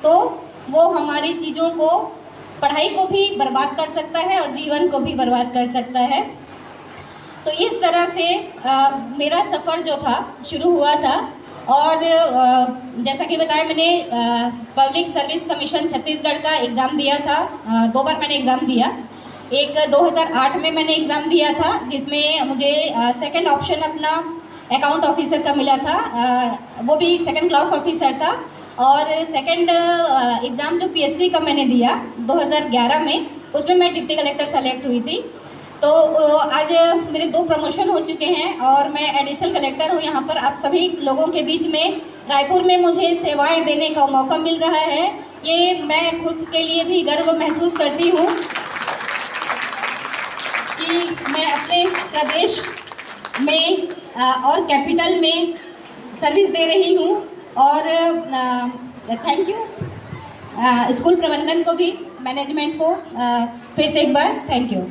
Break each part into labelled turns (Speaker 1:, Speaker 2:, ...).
Speaker 1: तो वो हमारी चीज़ों को, पढ़ाई को भी बर्बाद कर सकता है और जीवन को भी बर्बाद कर सकता है। तो इस तरह से मेरा सफ़र जो था शुरू हुआ था। और जैसा कि बताया, मैंने पब्लिक सर्विस कमीशन छत्तीसगढ़ का एग्ज़ाम दिया था। 2 बार मैंने एग्ज़ाम दिया। एक 2008 में मैंने एग्ज़ाम दिया था, जिसमें मुझे सेकंड ऑप्शन अपना अकाउंट ऑफिसर का मिला था, वो भी सेकंड क्लास ऑफिसर था। और सेकंड एग्ज़ाम जो पीएससी का मैंने दिया 2011 में, उसमें मैं डिप्टी कलेक्टर सेलेक्ट हुई थी। तो आज मेरे 2 प्रमोशन हो चुके हैं और मैं एडिशनल कलेक्टर हूँ यहाँ पर। आप सभी लोगों के बीच में रायपुर में मुझे सेवाएं देने का मौका मिल रहा है, ये मैं खुद के लिए भी गर्व महसूस करती हूँ कि मैं अपने प्रदेश में और कैपिटल में सर्विस दे रही हूँ। और थैंक यू स्कूल प्रबंधन को भी, मैनेजमेंट को फिर से एक बार thank you.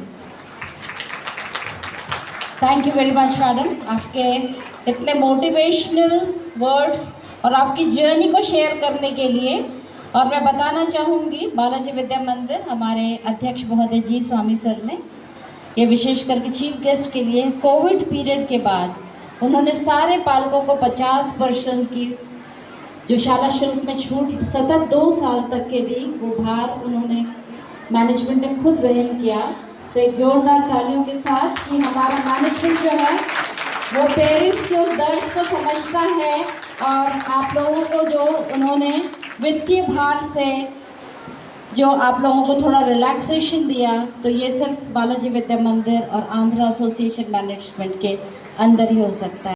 Speaker 2: Thank you very much madam, आपके इतने मोटिवेशनल वर्ड्स और आपकी जर्नी को शेयर करने के लिए। और मैं बताना चाहूँगी, बालाजी विद्या मंदिर हमारे अध्यक्ष महोदय जी स्वामी सर ने ये विशेष करके चीफ गेस्ट के लिए कोविड पीरियड के बाद उन्होंने सारे पालकों को 50% की जो शाला शुल्क में छूट सतत 2 साल तक के दी, वो भार उन्होंने मैनेजमेंट ने खुद वहन किया। तो एक जोरदार तालियों के साथ कि हमारा मैनेजमेंट जो है वो पेरेंट्स के उस दर्द को समझता है और आप लोगों को जो उन्होंने वित्तीय भार से जो आप लोगों को थोड़ा रिलैक्सेशन दिया, तो ये सिर्फ बालाजी विद्या मंदिर और आंध्रा एसोसिएशन मैनेजमेंट के अंदर ही हो सकता है।